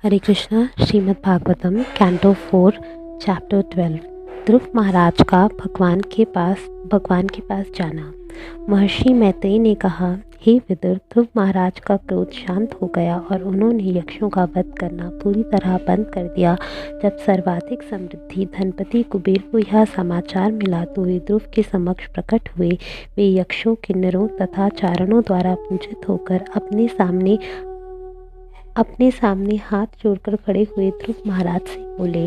हरे Krishna. Shrimad Bhagavatam canto 4 chapter 12। Dhruva Maharaj का भगवान के पास जाना। महर्षि मैत्रेय ने कहा, हे विदुर, ध्रुव महाराज का क्रोध शांत हो गया और उन्होंने यक्षों का वध करना पूरी तरह बंद कर दिया। जब सर्वाधिक समृद्धि धनपति कुबेर को यह समाचार मिला तो वे ध्रुव के समक्ष प्रकट हुए। वे यक्षों, किन्नरों तथा चारणों द्वारा पूजित होकर अपने सामने हाथ जोड़कर खड़े हुए ध्रुव महाराज से बोले।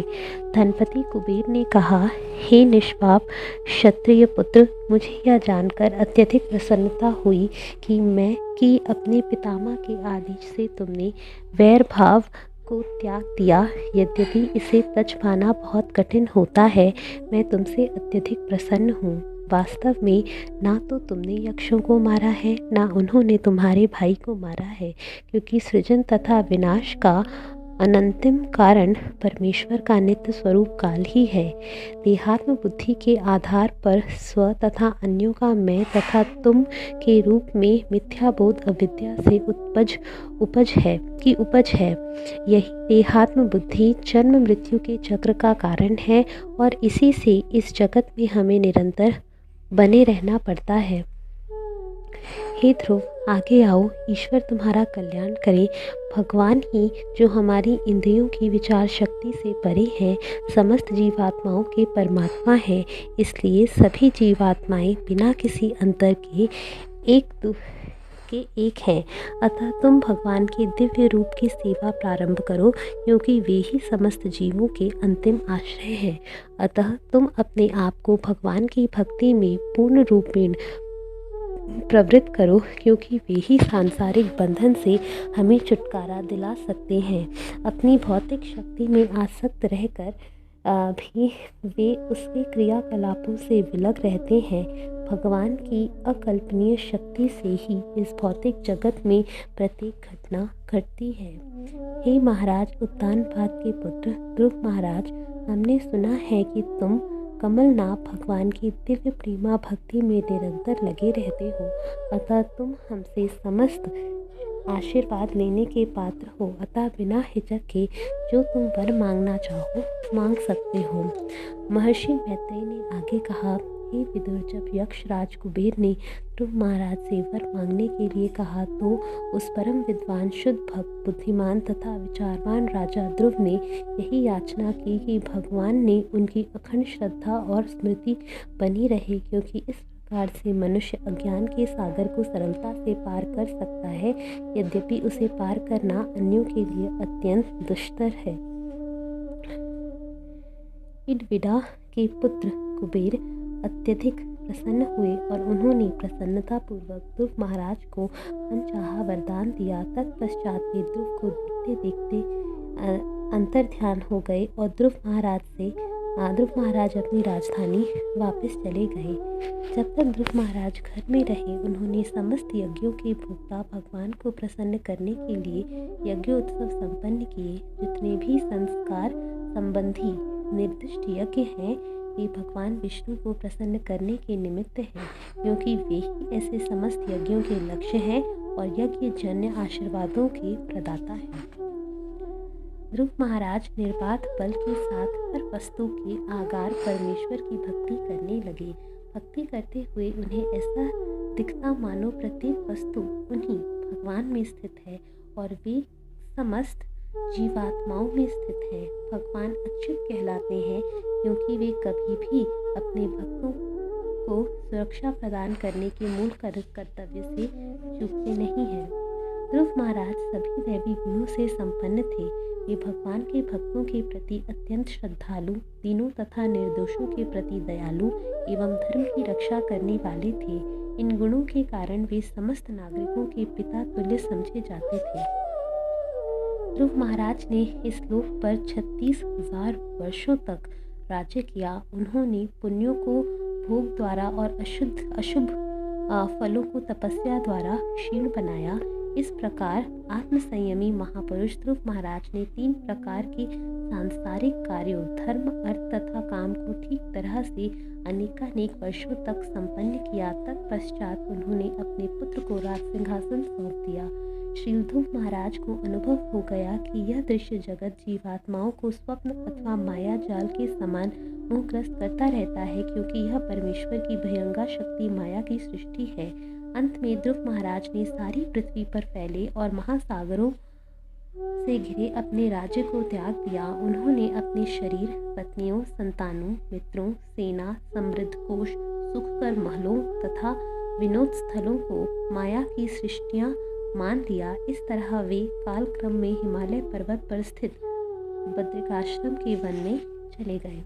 धनपति कुबेर ने कहा, हे निष्पाप क्षत्रिय पुत्र, मुझे यह जानकर अत्यधिक प्रसन्नता हुई कि अपने पितामह के आदेश से तुमने वैर भाव को त्याग दिया। यद्यपि इसे तज पाना बहुत कठिन होता है, मैं तुमसे अत्यधिक प्रसन्न हूँ। वास्तव में ना तो तुमने यक्षों को मारा है, ना उन्होंने तुम्हारे भाई को मारा है, क्योंकि सृजन तथा विनाश का अनंतिम कारण परमेश्वर का नित्य स्वरूप काल ही है। देहात्म बुद्धि के आधार पर स्व तथा अन्यों का मैं तथा तुम के रूप में मिथ्याबोध अविद्या से उपज है। यही देहात्म बुद्धि जन्म मृत्यु के चक्र का कारण है और इसी से इस जगत में हमें निरंतर बने रहना पड़ता है। हे ध्रुव, आगे आओ, ईश्वर तुम्हारा कल्याण करे। भगवान ही जो हमारी इंद्रियों की विचार शक्ति से परे हैं, समस्त जीवात्माओं के परमात्मा है। इसलिए सभी जीवात्माएं बिना किसी अंतर के एक हैं। अतः तुम भगवान के दिव्य रूप की सेवा प्रारंभ करो, क्योंकि वे ही समस्त जीवों के अंतिम आश्रय हैं। अतः तुम अपने आप को भगवान की भक्ति में पूर्ण रूपेण प्रवृत्त करो, क्योंकि वे ही सांसारिक बंधन से हमें छुटकारा दिला सकते हैं। अपनी भौतिक शक्ति में आसक्त रहकर भी वे उसके क्रियाकलापों से विलग रहते हैं। भगवान की अकल्पनीय शक्ति से ही इस भौतिक जगत में प्रत्येक घटना घटती है। हे महाराज उत्तानपाद के पुत्र ध्रुव महाराज, हमने सुना है कि तुम कमलनाभ भगवान की दिव्य प्रेमा भक्ति में निरंतर लगे रहते हो। अतः तुम हमसे समस्त आशीर्वाद लेने के पात्र हो। अतः बिना हिचक के जो तुम वर मांगना चाहो मांग सकते हो। महर्षि मैत्रेय ने आगे कहा, हे विदुर, जब यक्षराज कुबेर ने ध्रुव महाराज से वर मांगने के लिए कहा तो उस परम विद्वान, शुद्ध भक्त, बुद्धिमान तथा विचारवान राजा ध्रुव ने यही याचना की कि भगवान ने उनकी अखंड श्रद्धा और स्मृति बनी रहे, क्योंकि इस प्रकार से मनुष्य अज्ञान के सागर को सरलता से पार कर सकता है। यद्यपि उसे पार करना अन्यों के लिए अत्यंत दुष्कर है। इडविडा के पुत्र कुबेर अत्यधिक प्रसन्न हुए और उन्होंने प्रसन्नतापूर्वक ध्रुव महाराज को मनचाहा वरदान दिया। तत्पश्चात वे ध्रुव को देखते देखते अंतर्ध्यान हो गए और ध्रुव महाराज अपनी राजधानी वापस चले गए। जब तक ध्रुव महाराज घर में रहे, उन्होंने समस्त यज्ञों के भोक्ता भगवान को प्रसन्न करने के लिए यज्ञोत्सव संपन्न किए। जितने भी संस्कार संबंधी निर्दिष्ट यज्ञ हैं, वे भगवान विष्णु को प्रसन्न करने के निमित्त हैं, क्योंकि वे ही ऐसे समस्त यज्ञों के लक्ष्य हैं और यज्ञ जन्य आशीर्वादों के प्रदाता हैं। ध्रुव महाराज निर्बाध बल के साथ हर वस्तु के आगार परमेश्वर की भक्ति करने लगे। भक्ति करते हुए उन्हें ऐसा दिखता मानो प्रत्येक वस्तु उन्हीं भगवान में स्थित है और वे समस्त जीवात्माओं में स्थित हैं। भगवान अच्युत कहलाते हैं, क्योंकि वे कभी भी अपने भक्तों को सुरक्षा प्रदान करने के मूल कर्तव्य से चूकते नहीं हैं। ध्रुव महाराज सभी दैवी गुणों से संपन्न थे। वे भगवान के भक्तों के प्रति अत्यंत श्रद्धालु, दीनों तथा निर्दोषों के प्रति दयालु एवं धर्म की रक्षा करने वाले थे। इन गुणों के कारण वे समस्त नागरिकों के पिता तुल्य समझे जाते थे। ध्रुव महाराज ने इस लोक पर 36,000 वर्षों तक राज्य किया। उन्होंने पुण्यों को भोग द्वारा और अशुभ फलों को तपस्या द्वारा क्षीण बनाया। इस प्रकार आत्मसंयमी महापुरुष ध्रुव महाराज ने 3 प्रकार के सांसारिक कार्यों, धर्म, अर्थ तथा काम को ठीक तरह से अनेकानेक वर्षों तक संपन्न किया। तत्पश्चात उन्होंने अपने पुत्र को राज सिंहासन सौंप दिया। श्री ध्रुव महाराज को अनुभव हो गया कि यह दृश्य जगत जीवात्माओं को स्वप्न अथवा माया जाल के समान मोहग्रस्त करता रहता है, क्योंकि यह परमेश्वर की भयंकर शक्ति माया की सृष्टि है। अंत में ध्रुव महाराज ने सारी पृथ्वी पर फैले और महासागरों से घिरे अपने राज्य को त्याग दिया। उन्होंने अपने शरीर, पत्नियों, संतानों, मित्रों, सेना, समृद्ध कोष, सुखकर महलों तथा विनोद स्थलों को माया की सृष्टियां मान लिया। इस तरह वे कालक्रम में हिमालय पर्वत पर स्थित बद्रिकाश्रम के वन में चले गए।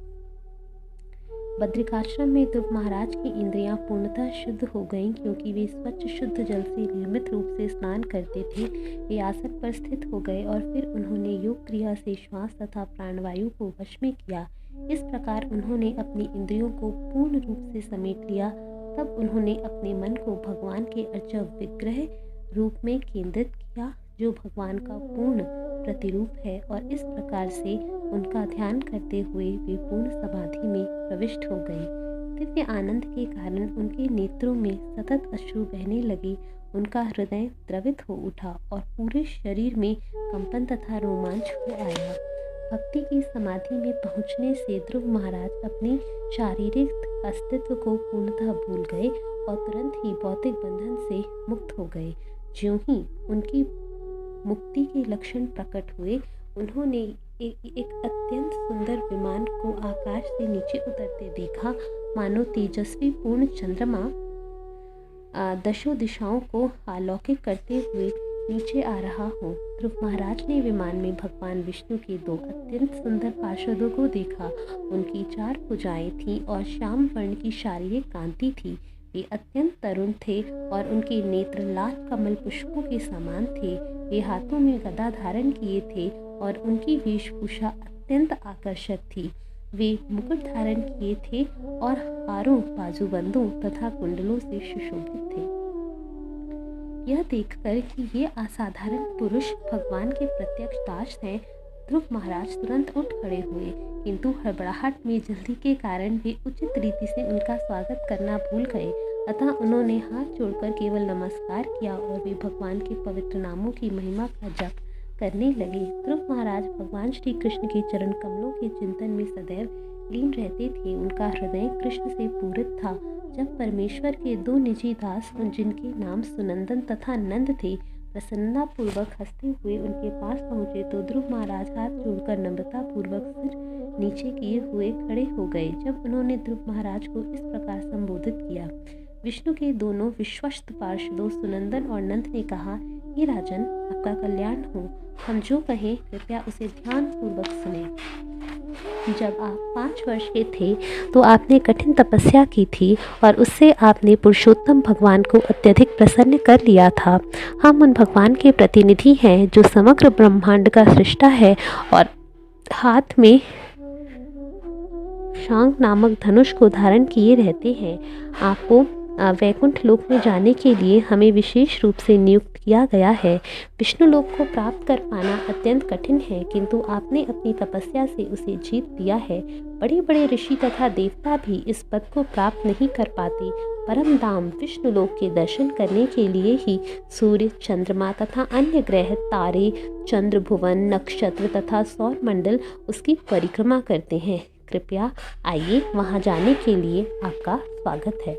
बद्रिकाश्रम में ध्रुव महाराज की इंद्रियां पूर्णतः शुद्ध हो गईं, क्योंकि वे स्वच्छ शुद्ध जल से नियमित रूप से स्नान करते थे। वे आसन पर स्थित हो गए और फिर उन्होंने योग क्रिया से श्वास तथा प्राणवायु को वश में किया। इस प्रकार उन्होंने अपनी इंद्रियों को पूर्ण रूप से समेट लिया। तब उन्होंने अपने मन को भगवान के अर्चव विग्रह रूप में केंद्रित किया, जो भगवान का पूर्ण प्रतिरूप है, और इस प्रकार से उनका ध्यान करते हुए वे पूर्ण समाधि में प्रविष्ट हो गए। दिव्य आनंद के कारण उनके नेत्रों में सतत अश्रु बहने लगे। उनका हृदय द्रवित हो उठा और पूरे शरीर में कंपन तथा रोमांच हो आया। भक्ति की समाधि में पहुंचने से ध्रुव महाराज अपनी शारीरिक अस्तित्व को पूर्णतः भूल गए और तुरंत ही भौतिक बंधन से मुक्त हो गए। ज्यों ही उनकी मुक्ति के लक्षण प्रकट हुए, उन्होंने एक अत्यंत सुंदर विमान को आकाश से नीचे उतरते देखा, मानो तेजस्वी पूर्ण चंद्रमा दशों दिशाओं को अलौकिक करते हुए नीचे आ रहा हो। ध्रुव महाराज ने विमान में भगवान विष्णु के 2 अत्यंत सुंदर पार्षदों को देखा। उनकी 4 भुजाएं थीं और श्याम वर्ण की शारीरिक कांति थी। वे अत्यंत तरुण थे और उनके नेत्र लाल कमल पुष्पों के समान थे। वे हाथों में गदा धारण किए थे और उनकी वेशभूषा अत्यंत आकर्षक थी। वे मुकुट धारण किए थे और हारों, बाजूबंदों तथा कुंडलों से सुशोभित थे। यह देखकर कि ये असाधारण पुरुष भगवान के प्रत्यक्ष दास हैं, ध्रुव महाराज तुरंत उठ खड़े हुए, किंतु हड़बड़ाहट में जल्दी के कारण वे उचित रीति से उनका स्वागत करना भूल गए। अतः उन्होंने हाथ जोड़कर केवल नमस्कार किया और वे भगवान के पवित्र नामों की महिमा का जप करने लगे। ध्रुव महाराज भगवान श्री कृष्ण के चरण कमलों के चिंतन में सदैव लीन रहते थे। उनका हृदय कृष्ण से पूरित था। जब परमेश्वर के 2 निजी दास, जिनके नाम सुनंदन तथा नंद थे, प्रसन्नता पूर्वक हंसते हुए उनके पास पहुंचे, तो ध्रुव महाराज हाथ जोड़कर नम्रता पूर्वक सिर नीचे किए हुए खड़े हो गए। जब उन्होंने ध्रुव महाराज को इस प्रकार संबोधित किया, विष्णु के दोनों विश्वस्त पार्षदों सुनंदन और नंद ने कहा, हे राजन, आपका कल्याण हो। हम जो कहें कृपया उसे ध्यान पूर्वक सुने। जब आप 5 वर्ष के थे तो आपने कठिन तपस्या की थी और उससे आपने पुरुषोत्तम भगवान को अत्यधिक प्रसन्न कर लिया था। हम उन भगवान के प्रतिनिधि हैं जो समग्र ब्रह्मांड का सृष्टा है और हाथ में शांग नामक धनुष को धारण किए रहते हैं। आपको वैकुंठ लोक में जाने के लिए हमें विशेष रूप से नियुक्त किया गया है। विष्णु लोक को प्राप्त कर पाना अत्यंत कठिन है, किंतु आपने अपनी तपस्या से उसे जीत लिया है। बड़े बड़े ऋषि तथा देवता भी इस पद को प्राप्त नहीं कर पाते। परम धाम विष्णु लोक के दर्शन करने के लिए ही सूर्य, चंद्रमा तथा अन्य ग्रह, तारे, चंद्र, भुवन, नक्षत्र तथा सौर मंडल उसकी परिक्रमा करते हैं। कृपया आइए, वहां जाने के लिए आपका स्वागत है।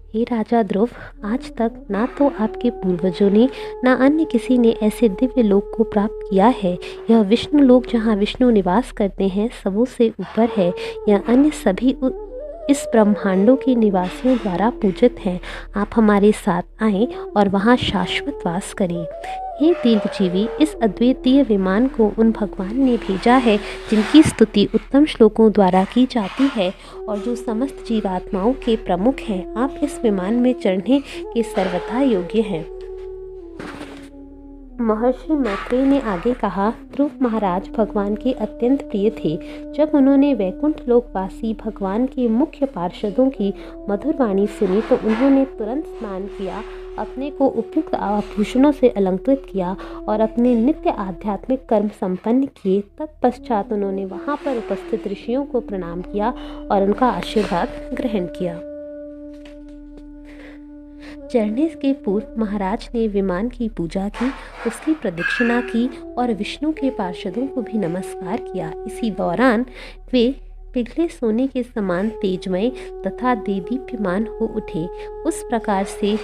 हे राजा ध्रुव, आज तक ना तो आपके पूर्वजों ने ना अन्य किसी ने ऐसे दिव्य लोक को प्राप्त किया है। यह विष्णु लोक जहाँ विष्णु निवास करते हैं सबों से ऊपर है। यह अन्य सभी इस ब्रह्मांडों के निवासियों द्वारा पूजित हैं। आप हमारे साथ आएं और वहाँ शाश्वत वास करें। हे दीर्घजीवी, इस अद्वितीय विमान को उन भगवान ने भेजा है जिनकी स्तुति उत्तम श्लोकों द्वारा की जाती है और जो समस्त जीवात्माओं के प्रमुख हैं। आप इस विमान में चढ़ने के सर्वथा योग्य हैं। महर्षि मैत्रेय ने आगे कहा, ध्रुव महाराज भगवान के अत्यंत प्रिय थे। जब उन्होंने वैकुंठ लोकवासी भगवान के मुख्य पार्षदों की मधुर वाणी सुनी तो उन्होंने तुरंत स्नान किया, अपने को उपयुक्त आभूषणों से अलंकृत किया और अपने नित्य आध्यात्मिक कर्म संपन्न किए। तत्पश्चात उन्होंने वहाँ पर उपस्थित ऋषियों को प्रणाम किया और उनका आशीर्वाद ग्रहण किया। चढ़ने के पूर्व महाराज ने विमान की पूजा की, उसकी प्रदक्षिणा की और विष्णु के पार्षदों को भी नमस्कार किया। इसी दौरान वे पिघले सोने के समान तेजमय तथा देदीप्यमान हो उठे। उस प्रकार से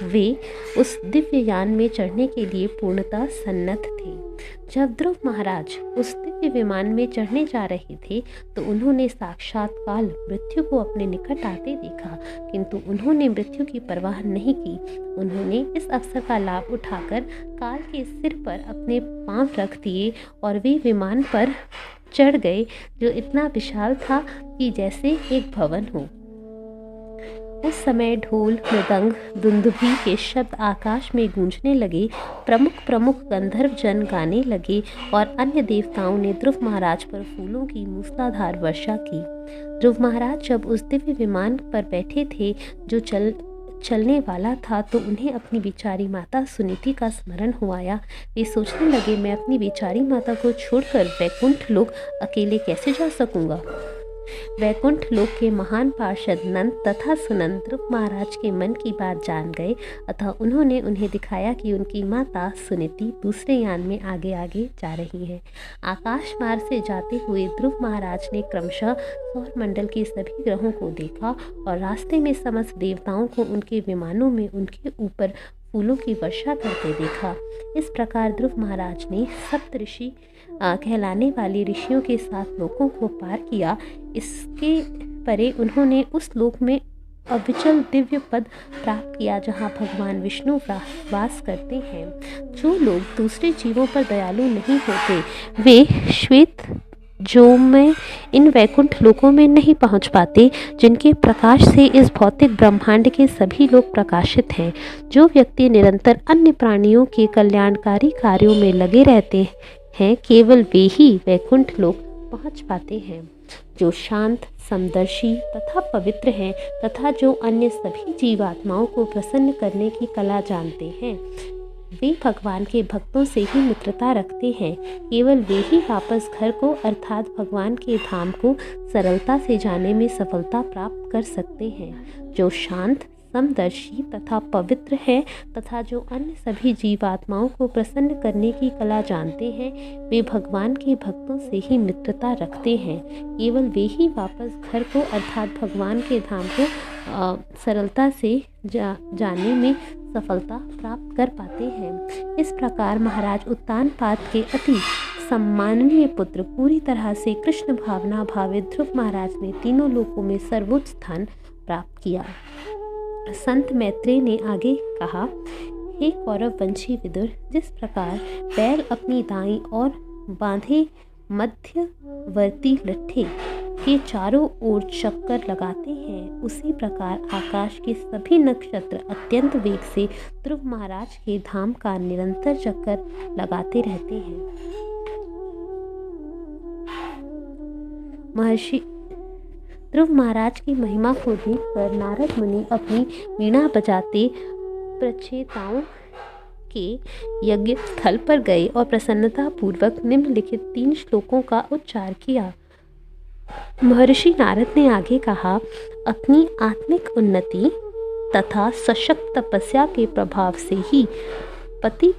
वे उस दिव्य यान में चढ़ने के लिए पूर्णतः सन्नद्ध थे। जब ध्रुव महाराज उस दिव्य विमान में चढ़ने जा रहे थे तो उन्होंने साक्षात काल मृत्यु को अपने निकट आते देखा, किंतु उन्होंने मृत्यु की परवाह नहीं की। उन्होंने इस अवसर का लाभ उठाकर काल के सिर पर अपने पांव रख दिए और वे विमान पर चढ़ गए, जो इतना विशाल था कि जैसे एक भवन हो। उस समय ढोल, मृदंग, दुंदुभी के शब्द आकाश में गूंजने लगे। प्रमुख प्रमुख गंधर्व जन गाने लगे और अन्य देवताओं ने ध्रुव महाराज पर फूलों की मूसलाधार वर्षा की। ध्रुव महाराज जब उस दिव्य विमान पर बैठे थे जो चलने वाला था, तो उन्हें अपनी बेचारी माता सुनीति का स्मरण हो आया। वे सोचने लगे, मैं अपनी बेचारी माता को छोड़कर वैकुंठ लोक अकेले कैसे जा सकूंगा। वैकुंठ लोक के महान पार्षद नंद तथा सुनंद ध्रुव महाराज के मन की बात जान गए, अतः उन्होंने उन्हें दिखाया कि उनकी माता सुनीति दूसरे यान में आगे आगे जा रही है। आकाश मार्ग से जाते हुए ध्रुव महाराज ने क्रमशः सौरमंडल के सभी ग्रहों को देखा और रास्ते में समस्त देवताओं को उनके विमानों में उनके ऊपर फूलों की वर्षा करते देखा। इस प्रकार ध्रुव महाराज ने सप्त ऋषि कहलाने वाले ऋषियों के साथ लोकों को पार किया। इसके परे उन्होंने उस लोक में अविचल दिव्य पद प्राप्त किया जहाँ भगवान विष्णु वास करते हैं। जो लोग दूसरे जीवों पर दयालु नहीं होते, वे श्वेत जो में इन वैकुंठ लोकों में नहीं पहुंच पाते, जिनके प्रकाश से इस भौतिक ब्रह्मांड के सभी लोग प्रकाशित हैं। जो व्यक्ति निरंतर अन्य प्राणियों के कल्याणकारी कार्यों में लगे रहते हैं, केवल वे ही वैकुंठ लोक पहुंच पाते हैं। जो शांत, समदर्शी तथा पवित्र हैं तथा जो अन्य सभी जीवात्माओं को प्रसन्न करने की कला जानते हैं, वे भगवान के भक्तों से ही मित्रता रखते हैं। केवल वे ही वापस घर को अर्थात भगवान के धाम को सरलता से जाने में सफलता प्राप्त कर सकते हैं। जो शांत, समदर्शी तथा पवित्र है तथा जो अन्य सभी जीवात्माओं को प्रसन्न करने की कला जानते हैं, वे भगवान के भक्तों से ही मित्रता रखते हैं। केवल वे ही वापस घर को अर्थात भगवान के धाम को सरलता से जाने में सफलता प्राप्त कर पाते हैं। इस प्रकार महाराज उत्तानपाद के अति सम्माननीय पुत्र पूरी तरह से कृष्ण भावना भावित ध्रुव महाराज ने तीनों लोकों में सर्वोच्च स्थान प्राप्त किया। संत मैत्रेय ने आगे कहा, हे कौरव वंशी विदुर, जिस प्रकार बैल अपनी दाईं ओर बांधे मध्यवर्ती लट्ठे के चारों ओर चक्कर लगाते हैं, उसी प्रकार आकाश के सभी नक्षत्र अत्यंत वेग से ध्रुव महाराज के धाम का निरंतर चक्कर लगाते रहते हैं। महर्षि ध्रुव महाराज की महिमा को देखकर नारद मुनि अपनी वीणा बजाते प्रचेताओं के यज्ञ स्थल पर गए और प्रसन्नता पूर्वक निम्नलिखित 3 श्लोकों का उच्चार किया। महर्षि नारद ने आगे कहा, अपनी आत्मिक उन्नति तथा सशक्त तपस्या के प्रभाव से ही पति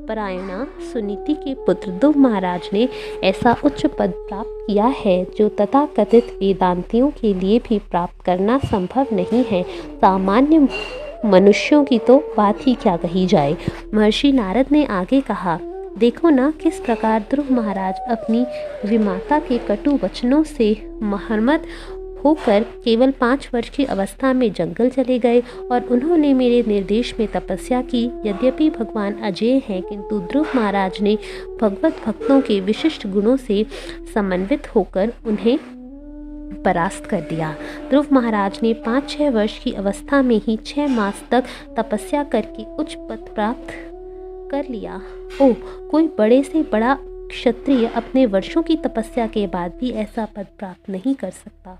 परायणा सुनीति के पुत्र ध्रुव महाराज ने ऐसा उच्च पद प्राप्त किया है जो तथाकथित वेदांतियों के लिए भी प्राप्त करना संभव नहीं है। सामान्य मनुष्यों की तो बात ही क्या कही जाए। महर्षि नारद ने आगे कहा, देखो ना किस प्रकार ध्रुव महाराज अपनी विमाता के कटु वचनों से महर्मद होकर केवल 5 वर्ष की अवस्था में जंगल चले गए और उन्होंने मेरे निर्देश में तपस्या की। यद्यपि भगवान अजेय हैं, किंतु ध्रुव महाराज ने भगवत भक्तों के विशिष्ट गुणों से समन्वित होकर उन्हें परास्त कर दिया। ध्रुव महाराज ने 5-6 वर्ष की अवस्था में ही 6 मास तक तपस्या करके उच्च पद प्राप्त कर लिया। कोई बड़े से बड़ा क्षत्रिय अपने वर्षों की तपस्या के बाद भी ऐसा पद प्राप्त नहीं कर सकता।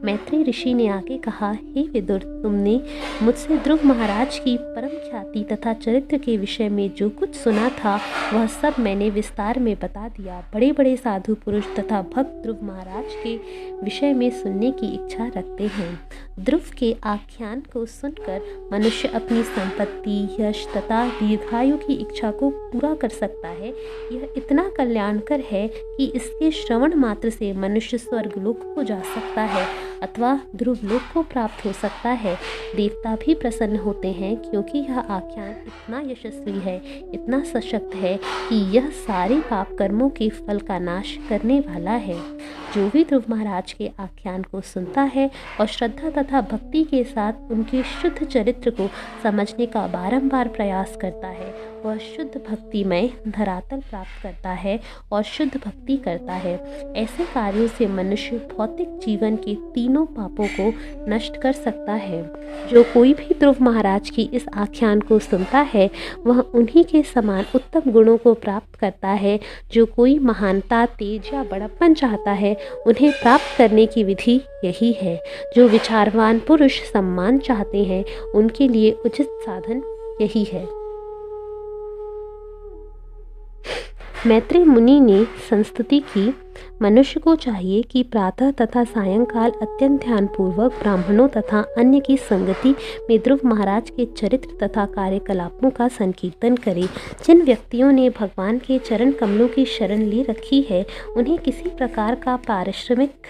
मैत्रेय ऋषि ने आगे कहा, हे विदुर, तुमने मुझसे ध्रुव महाराज की परम ख्याति तथा चरित्र के विषय में जो कुछ सुना था वह सब मैंने विस्तार में बता दिया। बड़े बड़े साधु पुरुष तथा भक्त ध्रुव महाराज के विषय में सुनने की इच्छा रखते हैं। ध्रुव के आख्यान को सुनकर मनुष्य अपनी संपत्ति, यश तथा दीर्घायु की इच्छा को पूरा कर सकता है। यह इतना कल्याणकर है कि इसके श्रवण मात्र से मनुष्य स्वर्गलोक को जा सकता है अथवा ध्रुवलोक को प्राप्त हो सकता है। देवता भी प्रसन्न होते हैं क्योंकि यह आख्यान इतना यशस्वी है, इतना सशक्त है कि यह सारे पाप कर्मों के फल का नाश करने वाला है। जो भी ध्रुव महाराज के आख्यान को सुनता है और श्रद्धा तथा भक्ति के साथ उनके शुद्ध चरित्र को समझने का बारंबार प्रयास करता है, वह शुद्ध भक्तिमय धरातल प्राप्त करता है और शुद्ध भक्ति करता है। ऐसे कार्यों से मनुष्य भौतिक जीवन के तीनों पापों को नष्ट कर सकता है। जो कोई भी ध्रुव महाराज की इस आख्यान को सुनता है वह उन्हीं के समान उत्तम गुणों को प्राप्त करता है। जो कोई महानता, तेज या बड़प्पन चाहता है उन्हें प्राप्त करने की विधि यही है। जो विचारवान पुरुष सम्मान चाहते हैं उनके लिए उचित साधन यही है। मैत्रेय मुनि ने संस्तुति की, मनुष्य को चाहिए कि प्रातः तथा सायंकाल अत्यंत ध्यानपूर्वक ब्राह्मणों तथा अन्य की संगति में ध्रुव महाराज के चरित्र तथा कार्यकलापों का संकीर्तन करे। जिन व्यक्तियों ने भगवान के चरण कमलों की शरण ले रखी है उन्हें किसी प्रकार का पारिश्रमिक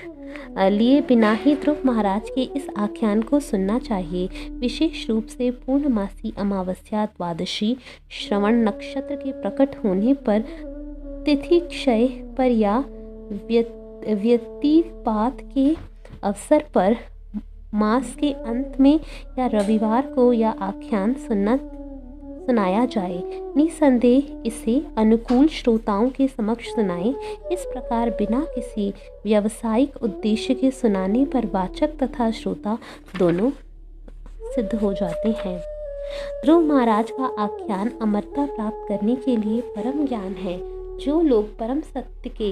लिए बिना ही ध्रुव महाराज के इस आख्यान को सुनना चाहिए। विशेष रूप से पूर्णमासी अमावस्या, द्वादशी, श्रवण नक्षत्र के प्रकट होने पर, तिथि क्षय पर या व्यतिपात के अवसर पर, मास के अंत में या रविवार को यह आख्यान सुनाया जाए। निसंदेह इसे अनुकूल श्रोताओं के समक्ष सुनाएं। इस प्रकार बिना किसी व्यावसायिक उद्देश्य के सुनाने पर वाचक तथा श्रोता दोनों सिद्ध हो जाते हैं। ध्रुव महाराज का आख्यान अमरता प्राप्त करने के लिए परम ज्ञान है। जो लोग परम सत्य के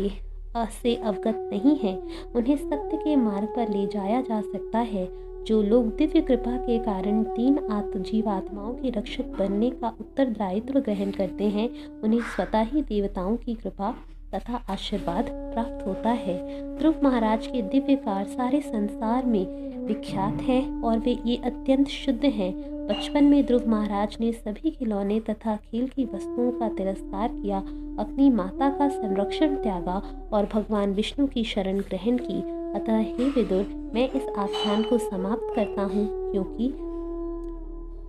से अवगत नहीं हैं उन्हें सत्य के मार्ग पर ले जाया जा सकता है। जो लोग दिव्य कृपा के कारण तीन जीवात्माओं के रक्षक बनने का उत्तरदायित्व ग्रहण करते हैं उन्हें स्वतः ही देवताओं की कृपा तथा आशीर्वाद प्राप्त होता है। ध्रुव महाराज के दिव्य कार्य सारे संसार में विख्यात हैं और वे ये अत्यंत शुद्ध हैं। बचपन में ध्रुव महाराज ने सभी खिलौने तथा खेल की वस्तुओं का तिरस्कार किया, अपनी माता का संरक्षण त्यागा और भगवान विष्णु की शरण ग्रहण की। अतः हे विदुर, मैं इस आख्यान को समाप्त करता हूँ क्योंकि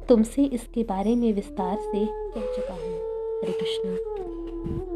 तुमसे इसके बारे में विस्तार से कह चुका हूँ। हरे कृष्णा।